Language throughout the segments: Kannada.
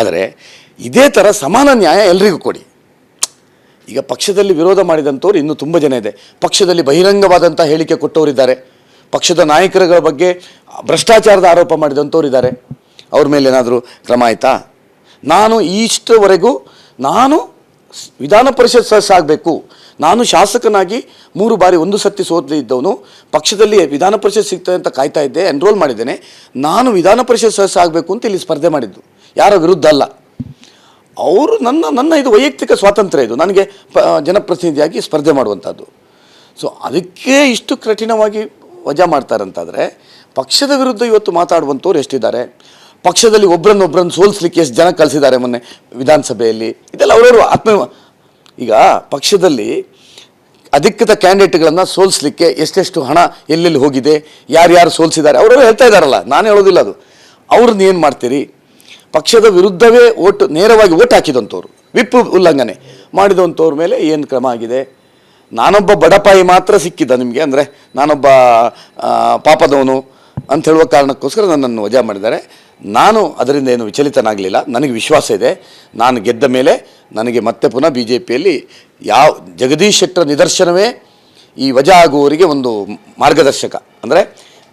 ಆದರೆ ಇದೇ ಥರ ಸಮಾನ ನ್ಯಾಯ ಎಲ್ರಿಗೂ ಕೊಡಿ. ಈಗ ಪಕ್ಷದಲ್ಲಿ ವಿರೋಧ ಮಾಡಿದಂಥವ್ರು ಇನ್ನೂ ತುಂಬ ಜನ ಇದೆ. ಪಕ್ಷದಲ್ಲಿ ಬಹಿರಂಗವಾದಂಥ ಹೇಳಿಕೆ ಕೊಟ್ಟವರಿದ್ದಾರೆ. ಪಕ್ಷದ ನಾಯಕರುಗಳ ಬಗ್ಗೆ ಭ್ರಷ್ಟಾಚಾರದ ಆರೋಪ ಮಾಡಿದಂಥವ್ರು ಇದ್ದಾರೆ. ಅವ್ರ ಮೇಲೆ ಏನಾದರೂ ಕ್ರಮ ಆಯಿತಾ? ನಾನು ಇಷ್ಟವರೆಗೂ ವಿಧಾನ ಪರಿಷತ್ ಸದಸ್ಯ ಆಗಬೇಕು, ನಾನು ಶಾಸಕನಾಗಿ 3 ಬಾರಿ 1 ಸತಿ ಸೋತಿದ್ದವನು, ಪಕ್ಷದಲ್ಲಿ ವಿಧಾನ ಪರಿಷತ್ ಸಿಗ್ತದೆ ಅಂತ ಕಾಯ್ತಾ ಇದ್ದೆ, ಎನ್ರೋಲ್ ಮಾಡಿದ್ದೇನೆ. ನಾನು ವಿಧಾನ ಪರಿಷತ್ ಸದಸ್ಯ ಆಗಬೇಕು ಅಂತ ಇಲ್ಲಿ ಸ್ಪರ್ಧೆ ಮಾಡಿದ್ದು, ಯಾರ ವಿರುದ್ಧ ಅಲ್ಲ. ಅವರು ನನ್ನ ಇದು ವೈಯಕ್ತಿಕ ಸ್ವಾತಂತ್ರ್ಯ, ಇದು ನನಗೆ ಜನಪ್ರತಿನಿಧಿಯಾಗಿ ಸ್ಪರ್ಧೆ ಮಾಡುವಂಥದ್ದು. ಸೊ ಅದಕ್ಕೆ ಇಷ್ಟು ಕಠಿಣವಾಗಿ ವಜಾ ಮಾಡ್ತಾರಂತಾದರೆ ಪಕ್ಷದ ವಿರುದ್ಧ ಇವತ್ತು ಮಾತಾಡುವಂಥವ್ರು ಎಷ್ಟಿದ್ದಾರೆ? ಪಕ್ಷದಲ್ಲಿ ಒಬ್ಬರನ್ನೊಬ್ಬರನ್ನು ಸೋಲಿಸ್ಲಿಕ್ಕೆ ಎಷ್ಟು ಜನ ಕಳಿಸಿದ್ದಾರೆ ಮೊನ್ನೆ ವಿಧಾನಸಭೆಯಲ್ಲಿ? ಇದೆಲ್ಲ ಅವರವರು ಈಗ ಪಕ್ಷದಲ್ಲಿ ಅಧಿಕೃತ ಕ್ಯಾಂಡಿಡೇಟ್ಗಳನ್ನು ಸೋಲಿಸ್ಲಿಕ್ಕೆ ಎಷ್ಟೆಷ್ಟು ಹಣ ಎಲ್ಲೆಲ್ಲಿ ಹೋಗಿದೆ, ಯಾರ್ಯಾರು ಸೋಲಿಸಿದ್ದಾರೆ ಅವರವರು ಹೇಳ್ತಾ ಇದ್ದಾರಲ್ಲ, ನಾನು ಹೇಳೋದಿಲ್ಲ ಅದು. ಅವ್ರನ್ನ ಏನು ಮಾಡ್ತೀರಿ? ಪಕ್ಷದ ವಿರುದ್ಧವೇ ನೇರವಾಗಿ ಓಟ್ ಹಾಕಿದಂಥವ್ರು, ವಿಪ್ ಉಲ್ಲಂಘನೆ ಮಾಡಿದಂಥವ್ರ ಮೇಲೆ ಏನು ಕ್ರಮ ಆಗಿದೆ? ನಾನೊಬ್ಬ ಬಡಪಾಯಿ ಮಾತ್ರ ಸಿಕ್ಕಿದ್ದ ನಿಮಗೆ, ಅಂದರೆ ನಾನೊಬ್ಬ ಪಾಪದವನು ಅಂತ ಹೇಳುವ ಕಾರಣಕ್ಕೋಸ್ಕರ ನನ್ನನ್ನು ವಜಾ ಮಾಡಿದ್ದಾರೆ. ನಾನು ಅದರಿಂದ ಏನು ವಿಚಲಿತನಾಗಲಿಲ್ಲ. ನನಗೆ ವಿಶ್ವಾಸ ಇದೆ, ನಾನು ಗೆದ್ದ ಮೇಲೆ ನನಗೆ ಮತ್ತೆ ಪುನಃ BJPಯಲ್ಲಿ ಜಗದೀಶ್ ಶೆಟ್ಟರ್ ನಿದರ್ಶನವೇ ಈ ವಜಾ ಆಗುವವರಿಗೆ ಒಂದು ಮಾರ್ಗದರ್ಶಕ. ಅಂದರೆ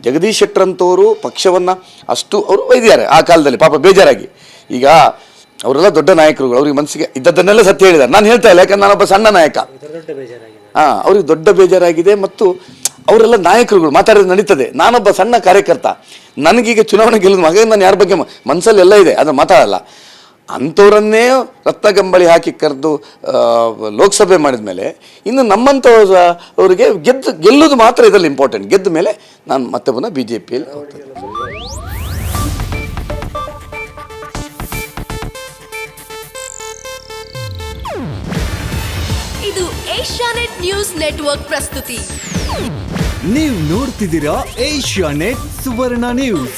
ಜಗದೀಶ್ ಶೆಟ್ಟರ್ ಅಂತವರು ಪಕ್ಷವನ್ನು ಅಷ್ಟು ಅವರು ಒಯ್ದಿದ್ದಾರೆ ಆ ಕಾಲದಲ್ಲಿ, ಪಾಪ ಬೇಜಾರಾಗಿ. ಈಗ ಅವರೆಲ್ಲ ದೊಡ್ಡ ನಾಯಕರುಗಳು, ಅವ್ರಿಗೆ ಮನಸ್ಸಿಗೆ ಇದ್ದದ್ದನ್ನೆಲ್ಲ ಸತ್ಯ ಹೇಳಿದ್ದಾರೆ. ನಾನು ಹೇಳ್ತಾ ಇಲ್ಲ, ಯಾಕಂದ್ರೆ ನಾನೊಬ್ಬ ಸಣ್ಣ ನಾಯಕ. ಅವ್ರಿಗೆ ದೊಡ್ಡ ಬೇಜಾರಾಗಿದೆ. ಮತ್ತು ಅವರೆಲ್ಲ ನಾಯಕರುಗಳು, ಮಾತಾಡೋದು ನಡೀತದೆ. ನಾನೊಬ್ಬ ಸಣ್ಣ ಕಾರ್ಯಕರ್ತ, ನನಗೀಗ ಚುನಾವಣೆ ಗೆಲ್ಲೋದು ಹಾಗಾಗಿ ನಾನು ಯಾರ ಬಗ್ಗೆ ಮನಸ್ಸಲ್ಲಿ ಎಲ್ಲ ಇದೆ, ಅದನ್ನು ಮಾತಾಡಲ್ಲ. ಅಂಥವ್ರನ್ನೇ ರತ್ನಗಂಬಳಿ ಹಾಕಿ ಕರೆದು ಲೋಕಸಭೆ ಮಾಡಿದ ಮೇಲೆ ಇನ್ನು ನಮ್ಮಂಥವರಿಗೆ ಗೆಲ್ಲೋದು ಮಾತ್ರ ಇದರಲ್ಲಿ ಇಂಪಾರ್ಟೆಂಟ್. ಗೆದ್ದ ಮೇಲೆ ನಾನು ಮತ್ತೆ ಪುನಃ BJPಯಲ್ಲಿ ಹೋಗ್ತೇನೆ. ಇದು ಏಷ್ಯಾನೆಟ್ ನ್ಯೂಸ್ ನೆಟ್ವರ್ಕ್ ಪ್ರಸ್ತುತಿ. ನೀವು ನೋಡ್ತಿದ್ದೀರಾ ಏಷ್ಯಾನೆಟ್ ಸುವರ್ಣ ನ್ಯೂಸ್.